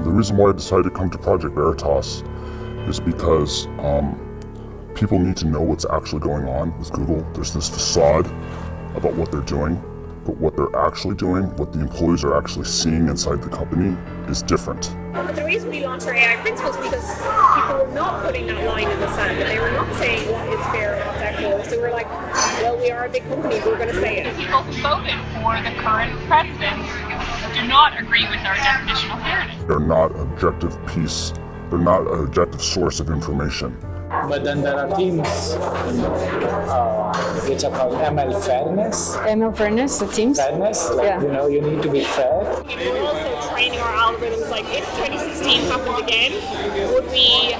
The reason why I decided to come to Project Veritas is because people need to know what's actually going on with Google. There's this facade about what they're doing, but what they're actually doing, what the employees are actually seeing inside the company is different. But the reason we launched our AI principles is because people were not putting that line in the sand, and they were not saying what is fair and what's equitable. So we're like, well, we are a big company, we're going to say it. People who voted for the current president do not agree with our definition of fairness. They're not an objective piece, they're not an objective source of information. But then there are teams which are called ML fairness. ML fairness, the teams? Fairness, like, yeah. You need to be fair. We're also training our algorithms, like if 2016 happened again, would the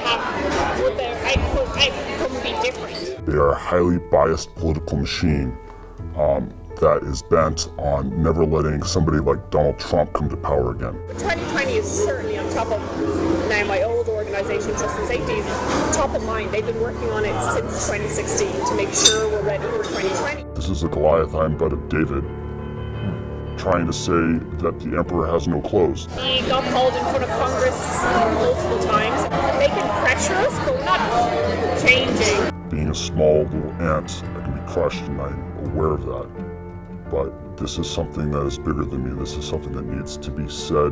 outcome be different? They are a highly biased political machine that is bent on never letting somebody like Donald Trump come to power again. 2020 is certainly on top of, now my old organization, Trust and Safety, is top of mind. They've been working on it since 2016 to make sure we're ready for 2020. This is a Goliath I am but of David, trying to say that the emperor has no clothes. He got called in front of Congress multiple times. They can pressure us, but we're not changing. Being a small little ant, I can be crushed, and I'm aware of that. But this is something that is bigger than me. This is something that needs to be said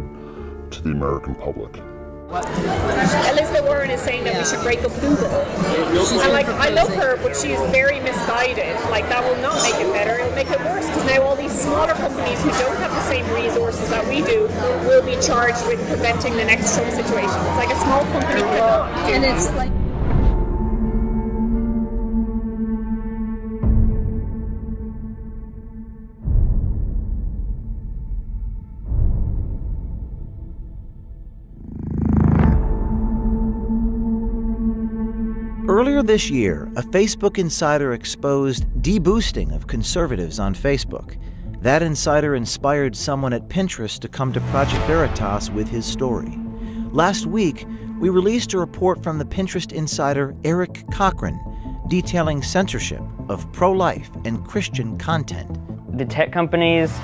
to the American public. Elizabeth Warren is saying that we should break up Google. And I love her, but she is very misguided. That will not make it better, it'll make it worse, because now all these smaller companies who don't have the same resources that we do will be charged with preventing the next Trump situation. It's like a small company cannot do. And it's like Earlier this year, a Facebook insider exposed deboosting of conservatives on Facebook. That insider inspired someone at Pinterest to come to Project Veritas with his story. Last week, we released a report from the Pinterest insider Eric Cochran detailing censorship of pro-life and Christian content. The tech companies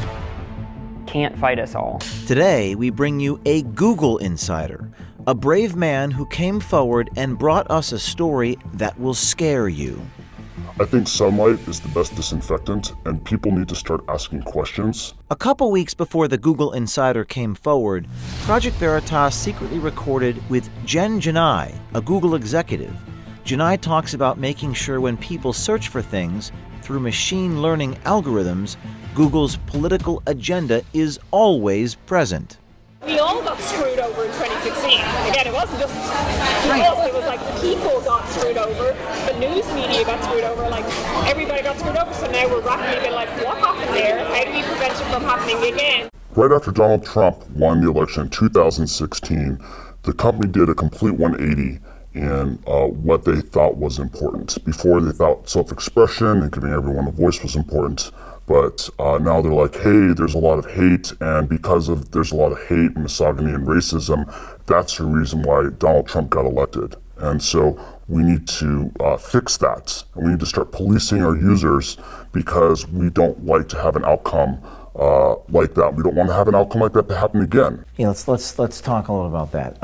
can't fight us all. Today, we bring you a Google insider, a brave man who came forward and brought us a story that will scare you. I think sunlight is the best disinfectant, and people need to start asking questions. A couple weeks before the Google insider came forward, Project Veritas secretly recorded with Jen Janai, a Google executive. Janai talks about making sure when people search for things through machine learning algorithms, Google's political agenda is always present. We all got screwed over in 2016. Again, it wasn't just us, it was like people got screwed over, the news media got screwed over, everybody got screwed over, so now we're rapidly being like, what happened there? How do we prevent it from happening again? Right after Donald Trump won the election in 2016, the company did a complete 180 in what they thought was important. Before, they thought self-expression and giving everyone a voice was important. But now they're like, hey, there's a lot of hate, and because there's a lot of hate and misogyny and racism, that's the reason why Donald Trump got elected. And so we need to fix that. And we need to start policing our users because we don't like to have an outcome like that. We don't want to have an outcome like that to happen again. Yeah, let's talk a little about that.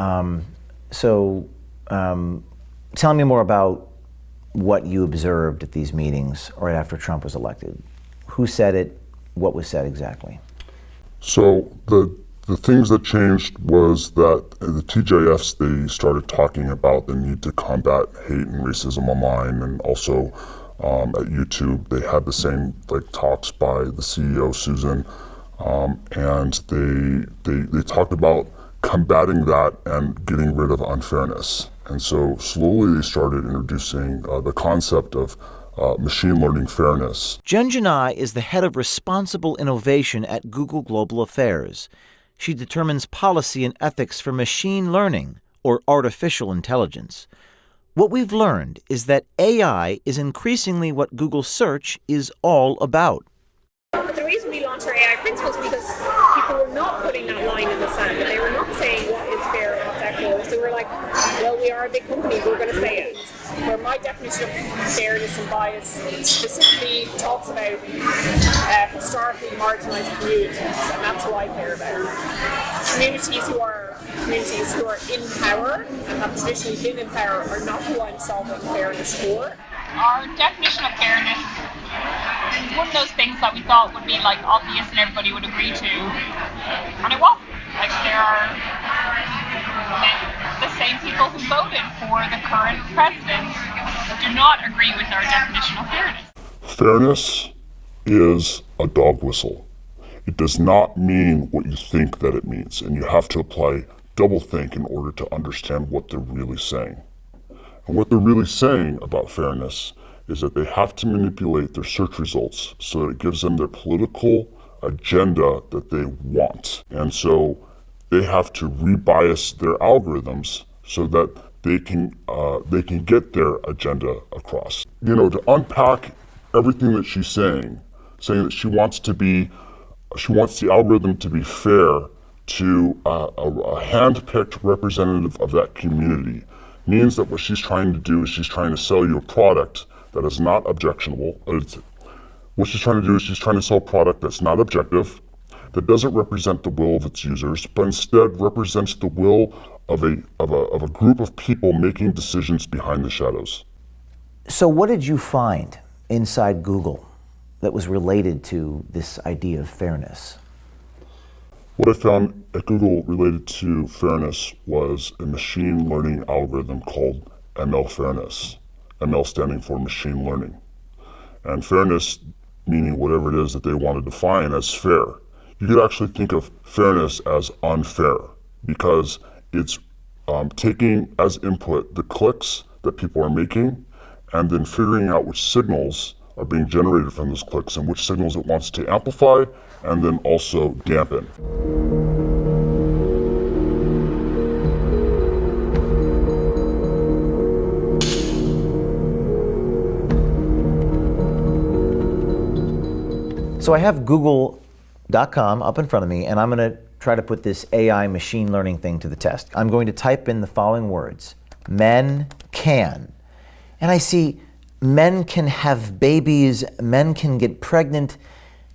Tell me more about what you observed at these meetings right after Trump was elected. Who said it? What was said exactly? So the things that changed was that the TJFs, they started talking about the need to combat hate and racism online, and also at YouTube they had the same talks by the CEO Susan, and they talked about combating that and getting rid of unfairness. And so slowly they started introducing the concept of machine learning fairness. Jen Janai is the head of responsible innovation at Google Global Affairs. She determines policy and ethics for machine learning, or artificial intelligence. What we've learned is that AI is increasingly what Google Search is all about. But the reason we launched our AI principles is because people were not putting that line in the sand, and they were not saying what is fair and what's equitable. So we're like, well, we are a big company, we're going to say it. Where my definition of fairness and bias specifically talks about historically marginalized communities, and that's who I care about. Communities who are in power and have traditionally been in power are not who I'm solving fairness for. Our definition of fairness is one of those things that we thought would be like obvious and everybody would agree to, and it wasn't. Like there are the same people who voted for the current president do not agree with our definition of fairness. Fairness is a dog whistle. It does not mean what you think that it means, and you have to apply doublethink in order to understand what they're really saying. And what they're really saying about fairness is that they have to manipulate their search results so that it gives them their political agenda that they want. And so they have to rebias their algorithms so that they can get their agenda across. You know, to unpack everything that she's saying that she wants the algorithm to be fair to a hand-picked representative of that community means that what she's trying to do is she's trying to sell you a product that is not objectionable. What she's trying to do is she's trying to sell a product that's not objective, that doesn't represent the will of its users, but instead represents the will of a group of people making decisions behind the shadows. So what did you find inside Google that was related to this idea of fairness? What I found at Google related to fairness was a machine learning algorithm called ML Fairness, ML standing for machine learning. And fairness meaning whatever it is that they want to define as fair. You could actually think of fairness as unfair because it's taking as input the clicks that people are making and then figuring out which signals are being generated from those clicks and which signals it wants to amplify and then also dampen. So I have Google.com up in front of me, and I'm going to try to put this AI machine learning thing to the test. I'm going to type in the following words: men can. And I see men can have babies, men can get pregnant,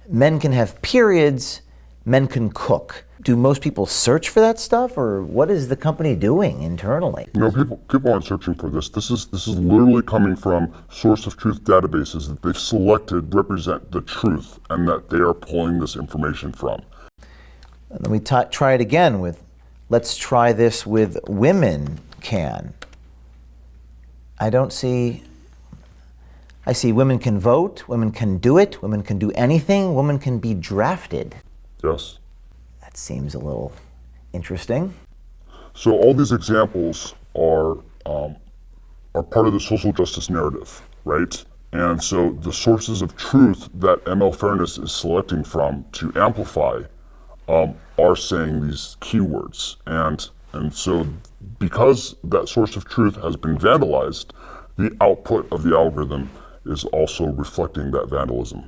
men can have periods, men can cook. Do most people search for that stuff, or what is the company doing internally? You know, people aren't searching for this. This is literally coming from source of truth databases that they've selected represent the truth and that they are pulling this information from. And then we try it again with, let's try this with women can. I see women can vote, women can do it, women can do anything, women can be drafted. Yes. That seems a little interesting. So all these examples are part of the social justice narrative, right? And so the sources of truth that ML Fairness is selecting from to amplify are saying these keywords. And so because that source of truth has been vandalized, the output of the algorithm is also reflecting that vandalism.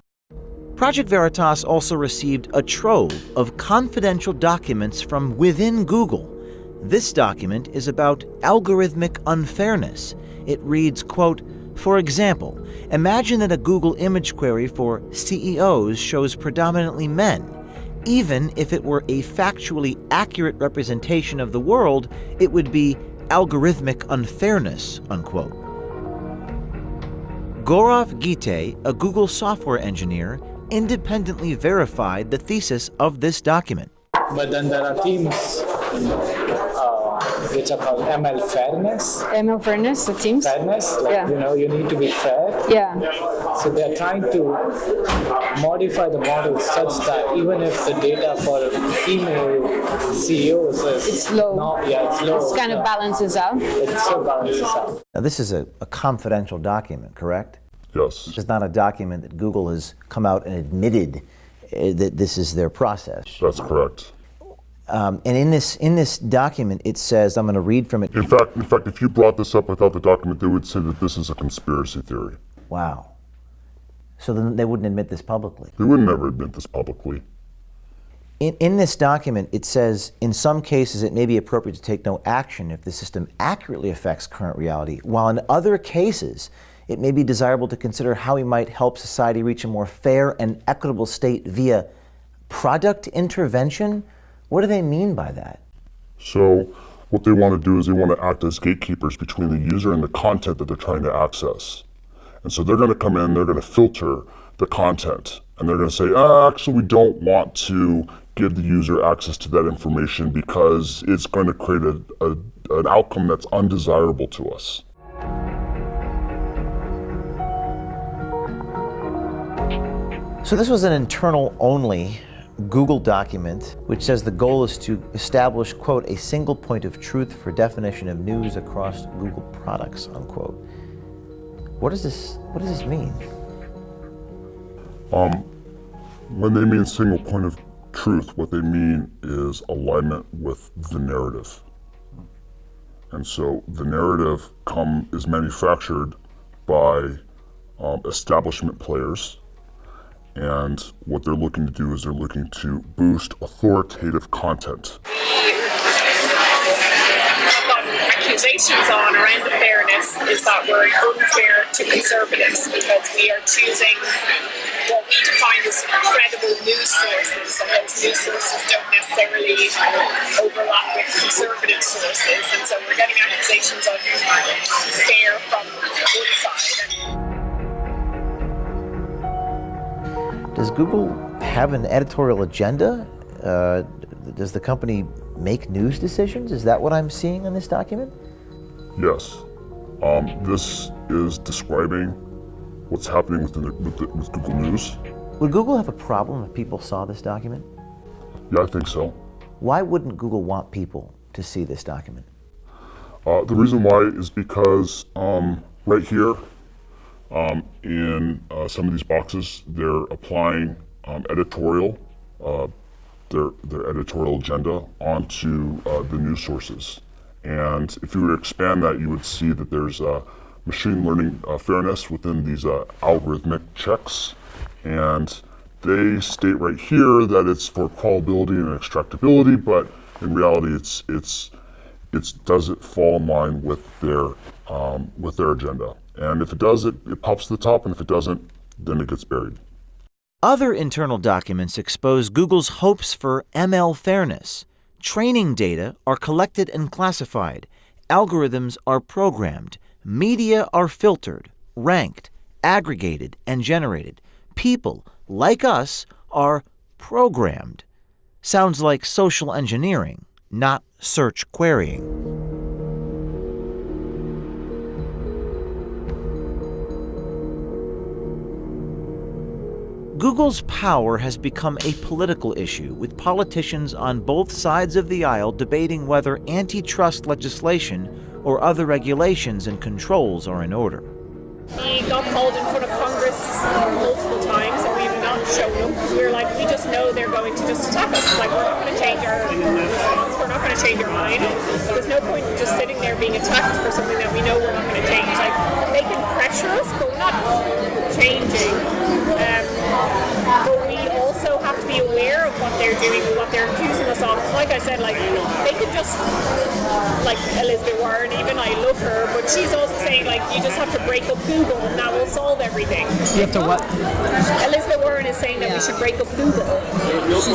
Project Veritas also received a trove of confidential documents from within Google. This document is about algorithmic unfairness. It reads, quote, "For example, imagine that a Google image query for CEOs shows predominantly men. Even if it were a factually accurate representation of the world, it would be algorithmic unfairness," unquote. Gaurav Gite, a Google software engineer, independently verified the thesis of this document. But then there are teams which are called ML Fairness. ML Fairness, the teams? Fairness, like, Yeah. you know, you need to be fair. Yeah. So they're trying to modify the model such that even if the data for female CEOs is It's low. It's low. It kind of balances out. It still balances out. Now, this is a confidential document, correct? Yes. This is not a document that Google has come out and admitted that this is their process. That's correct. And in this document, it says, I'm going to read from it. In fact, if you brought this up without the document, they would say that this is a conspiracy theory. Wow. So then they wouldn't admit this publicly. They would never admit this publicly. In this document, it says, in some cases, it may be appropriate to take no action if the system accurately affects current reality, while in other cases, it may be desirable to consider how we might help society reach a more fair and equitable state via product intervention. What do they mean by that? So what they want to do is they want to act as gatekeepers between the user and the content that they're trying to access. And so they're going to come in, they're going to filter the content, and they're going to say, actually, we don't want to give the user access to that information because it's going to create an outcome that's undesirable to us. So this was an internal-only Google document which says the goal is to establish, quote, a single point of truth for definition of news across Google products, unquote. What does this mean? When they mean single point of truth, what they mean is alignment with the narrative. And so the narrative is manufactured by establishment players. And what they're looking to do is they're looking to boost authoritative content. Accusations on around the fairness is that we're unfair to conservatives because we are choosing what we define as credible news sources, and those news sources don't necessarily overlap with conservative sources, and so we're getting accusations of fair from one side. Does Google have an editorial agenda? Does the company make news decisions? Is that what I'm seeing in this document? Yes. This is describing what's happening with Google News. Would Google have a problem if people saw this document? Yeah, I think so. Why wouldn't Google want people to see this document? The reason why is because right here in some of these boxes, they're applying editorial, their editorial agenda onto the news sources. And if you were to expand that, you would see that there's machine learning fairness within these algorithmic checks. And they state right here that it's for crawlability and extractability, but in reality, does it fall in line with their agenda? And if it does, it pops to the top, and if it doesn't, then it gets buried. Other internal documents expose Google's hopes for ML fairness. Training data are collected and classified. Algorithms are programmed. Media are filtered, ranked, aggregated, and generated. People, like us, are programmed. Sounds like social engineering, not search querying. Google's power has become a political issue, with politicians on both sides of the aisle debating whether antitrust legislation or other regulations and controls are in order. We got called in front of Congress multiple times, and we've not shown up because we were like, we just know they're going to just attack us. Like, we're not going to change our response, we're not going to change our mind. There's no point in just sitting there being attacked for something that we know we're not going to change. Like, they can pressure us, but we're not changing. But we also have to be aware of what they're doing and what they're accusing us of. Like I said, like, they could just, like Elizabeth Warren, even I love her, but she's also saying, like, you just have to break up Google and that will solve everything. You have to what? Elizabeth Warren is saying that we should break up Google.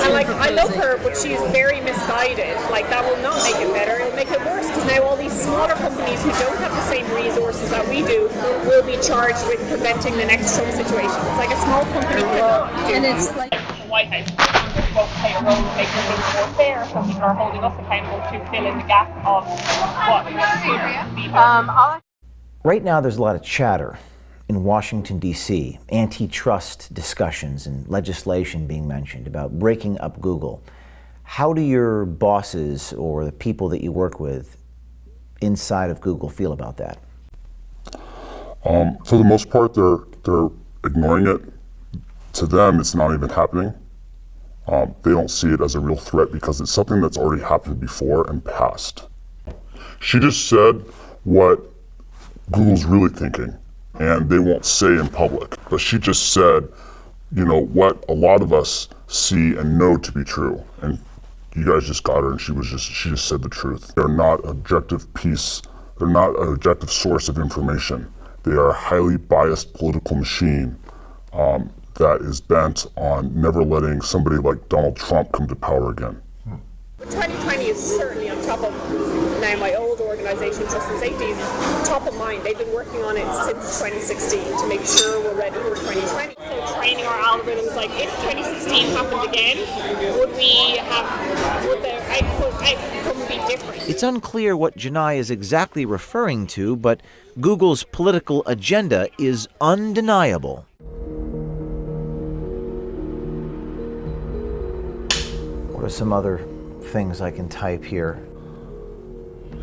And, like, I love her, but she's very misguided. Like, that will not make it better, it'll make it worse, because now all these smaller companies who don't have the same resources that we do will be charged with preventing the next Trump situation. It's like a small company cannot do. And it's like The White House won't play a role in making things more fair, so people are holding us accountable to fill in the gap of what should be fair. Right now, there's a lot of chatter in Washington, D.C., antitrust discussions and legislation being mentioned about breaking up Google. How do your bosses or the people that you work with inside of Google feel about that? For the most part, they're ignoring it. To them, it's not even happening. They don't see it as a real threat because it's something that's already happened before and passed. She just said what Google's really thinking, and they won't say in public. But she just said, what a lot of us see and know to be true. And you guys just got her, and she just said the truth. They're not objective piece. They're not an objective source of information. They are a highly biased political machine that is bent on never letting somebody like Donald Trump come to power again. 2020 is certainly on top of now my old organisation, Trust and Safety, is top of mind. They've been working on it since 2016 to make sure we're ready for 2020. So training our algorithms, like if 2016 happened again, would the outcome be different? It's unclear what Janai is exactly referring to, but Google's political agenda is undeniable. What are some other things I can type here?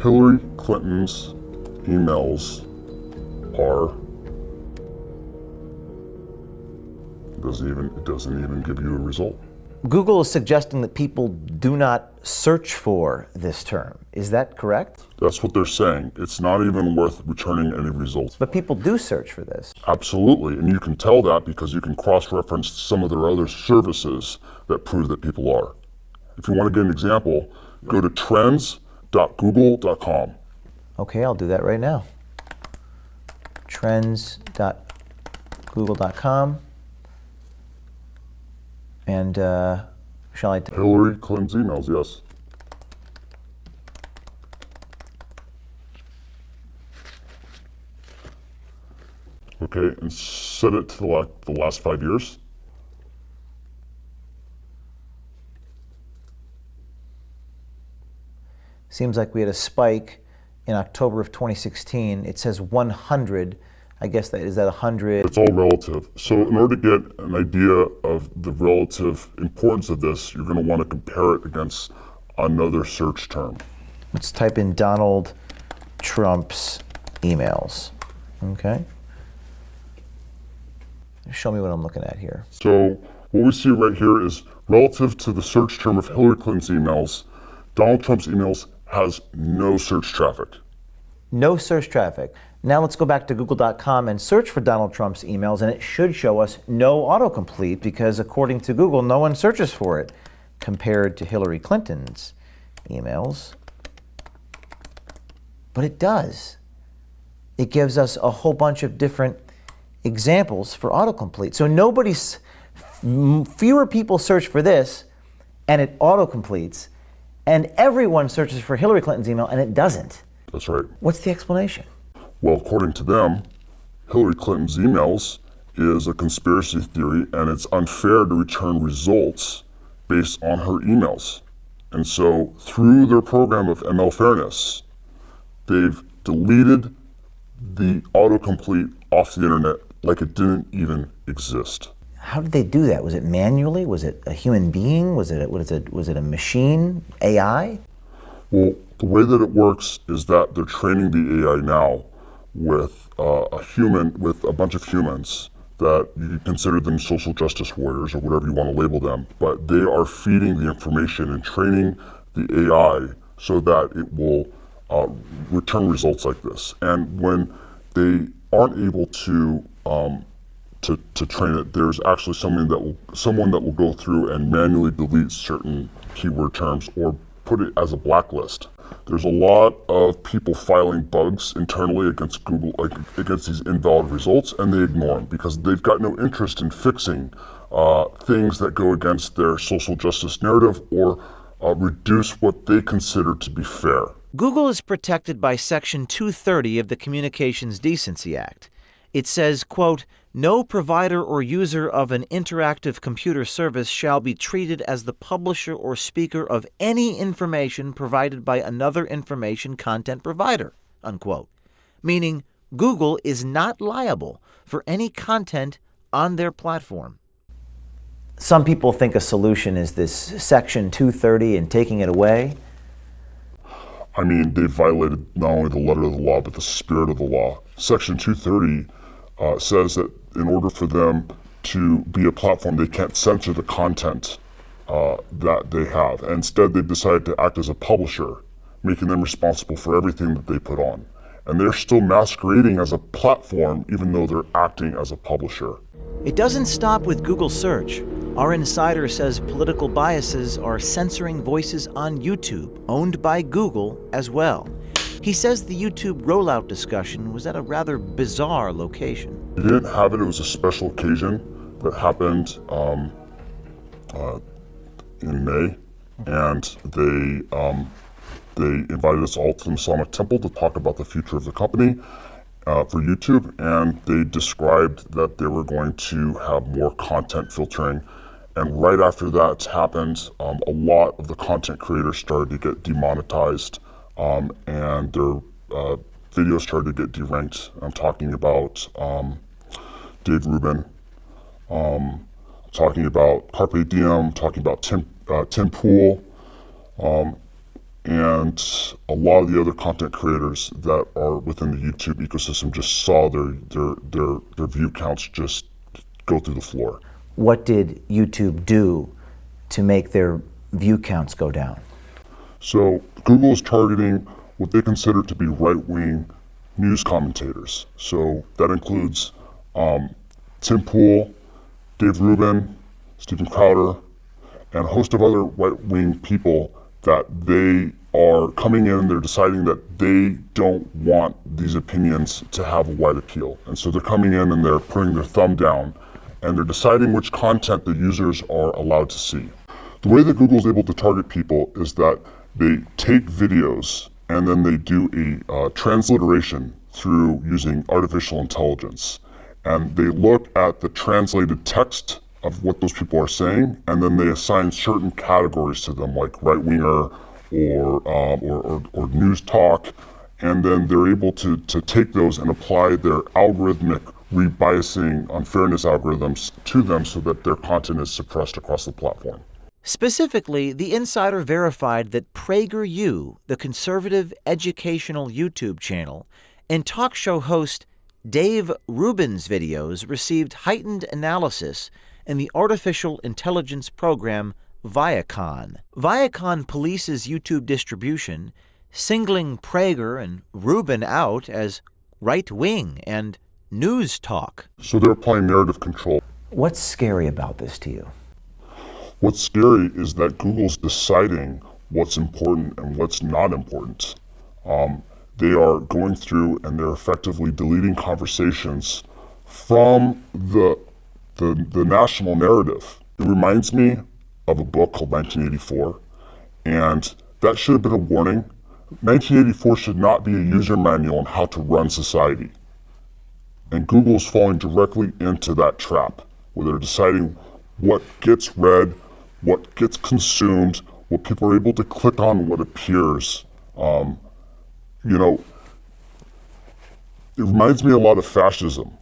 Hillary Clinton's emails are, it doesn't even give you a result. Google is suggesting that people do not search for this term. Is that correct? That's what they're saying. It's not even worth returning any results. But people do search for this. Absolutely, and you can tell that because you can cross-reference some of their other services that prove that people are. If you want to get an example, go to trends.google.com. Okay, I'll do that right now. Trends.google.com. And shall I? Hillary Clinton's emails, yes. Okay, and set it to the last 5 years. Seems like we had a spike in October of 2016. It says 100. I guess is that 100? It's all relative. So in order to get an idea of the relative importance of this, you're going to want to compare it against another search term. Let's type in Donald Trump's emails. Okay. Show me what I'm looking at here. So what we see right here is relative to the search term of Hillary Clinton's emails, Donald Trump's emails has no search traffic. No search traffic. Now let's go back to google.com and search for Donald Trump's emails, and it should show us no autocomplete because according to Google, no one searches for it compared to Hillary Clinton's emails. But it does. It gives us a whole bunch of different examples for autocomplete. So fewer people search for this and it autocompletes, and everyone searches for Hillary Clinton's email and it doesn't. That's right. What's the explanation? Well, according to them, Hillary Clinton's emails is a conspiracy theory and it's unfair to return results based on her emails. And so through their program of ML fairness, they've deleted the autocomplete off the internet like it didn't even exist. How did they do that? Was it manually? Was it a human being? Was it a machine? AI? Well, the way that it works is that they're training the AI now with a bunch of humans that you can consider them social justice warriors or whatever you want to label them, but they are feeding the information and training the AI so that it will return results like this. And when they aren't able to train it, there's actually someone that will go through and manually delete certain keyword terms or put it as a blacklist. There's a lot of people filing bugs internally against Google, against these invalid results, and they ignore them because they've got no interest in fixing things that go against their social justice narrative or reduce what they consider to be fair. Google is protected by Section 230 of the Communications Decency Act. It says, quote, "No provider or user of an interactive computer service shall be treated as the publisher or speaker of any information provided by another information content provider," unquote. Meaning Google is not liable for any content on their platform. Some people think a solution is this Section 230 and taking it away. I mean, they violated not only the letter of the law, but the spirit of the law. Section 230 says that in order for them to be a platform, they can't censor the content that they have. And instead, they've decided to act as a publisher, making them responsible for everything that they put on. And they're still masquerading as a platform, even though they're acting as a publisher. It doesn't stop with Google search. Our insider says political biases are censoring voices on YouTube, owned by Google as well. He says the YouTube rollout discussion was at a rather bizarre location. We didn't have it. It was a special occasion that happened in May, and they invited us all to the Masonic Temple to talk about the future of the company for YouTube, and they described that they were going to have more content filtering. And right after that happened, a lot of the content creators started to get demonetized, and their videos started to get deranked. I'm talking about Dave Rubin, talking about Carpe Diem, talking about Tim Pool, and a lot of the other content creators that are within the YouTube ecosystem just saw their view counts just go through the floor. What did YouTube do to make their view counts go down? So Google is targeting what they consider to be right-wing news commentators. So that includes Tim Pool, Dave Rubin, Stephen Crowder, and a host of other right-wing people that they are coming in, they're deciding that they don't want these opinions to have a wide appeal. And so they're coming in and they're putting their thumb down and they're deciding which content the users are allowed to see. The way that Google is able to target people is that they take videos and then they do a transliteration through using artificial intelligence. And they look at the translated text of what those people are saying, and then they assign certain categories to them, like right-winger or news talk, and then they're able to take those and apply their algorithmic rebiasing unfairness algorithms to them so that their content is suppressed across the platform. Specifically, the insider verified that PragerU, the conservative educational YouTube channel, and talk show host Dave Rubin's videos received heightened analysis in the artificial intelligence program Viacom. Viacom polices YouTube distribution, singling Prager and Rubin out as right-wing and news talk. So they're applying narrative control. What's scary about this to you? What's scary is that Google's deciding what's important and what's not important. They are going through and they're effectively deleting conversations from the national narrative. It reminds me of a book called 1984, and that should have been a warning. 1984 should not be a user manual on how to run society. And Google's falling directly into that trap, where they're deciding what gets read, what gets consumed, what people are able to click on, what appears. It reminds me a lot of fascism.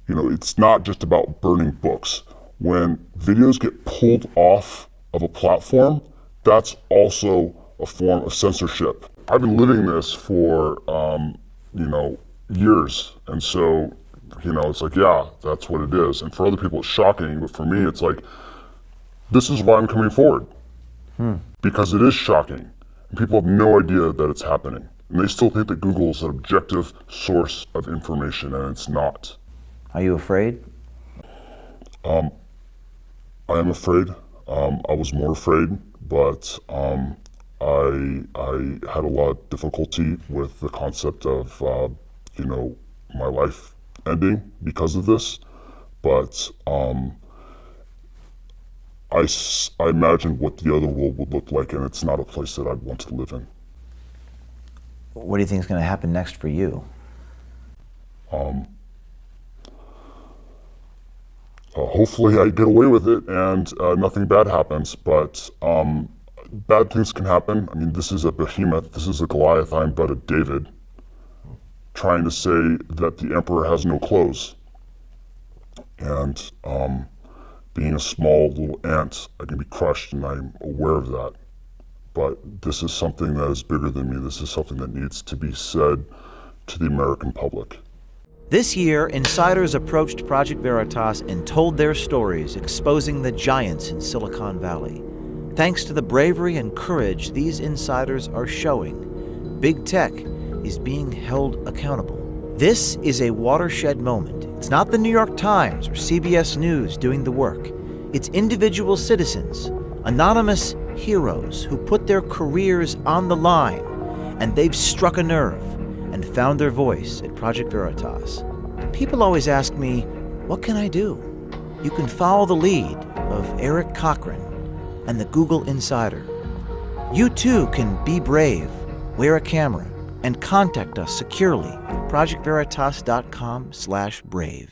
It's not just about burning books. When videos get pulled off of a platform, that's also a form of censorship. I've been living this for, years. And so, it's like, yeah, that's what it is. And for other people, it's shocking. But for me, it's like, this is why I'm coming forward. Because it is shocking. And people have no idea that it's happening. And they still think that Google is an objective source of information, and it's not. Are you afraid? I am afraid. I was more afraid, but I had a lot of difficulty with the concept of, my life ending because of this. But I imagined what the other world would look like, and it's not a place that I'd want to live in. What do you think is going to happen next for you? Hopefully I get away with it and nothing bad happens, but bad things can happen. I mean, this is a behemoth, this is a Goliath, I'm but a David, trying to say that the emperor has no clothes. And being a small little ant, I can be crushed, and I'm aware of that. But this is something that is bigger than me. This is something that needs to be said to the American public. This year, insiders approached Project Veritas and told their stories, exposing the giants in Silicon Valley. Thanks to the bravery and courage these insiders are showing, big tech is being held accountable. This is a watershed moment. It's not the New York Times or CBS News doing the work. It's individual citizens, anonymous heroes who put their careers on the line and they've struck a nerve and found their voice at Project Veritas. People always ask me, what can I do? You can follow the lead of Eric Cochran and the Google Insider. You too can be brave, wear a camera, and contact us securely at projectveritas.com/brave.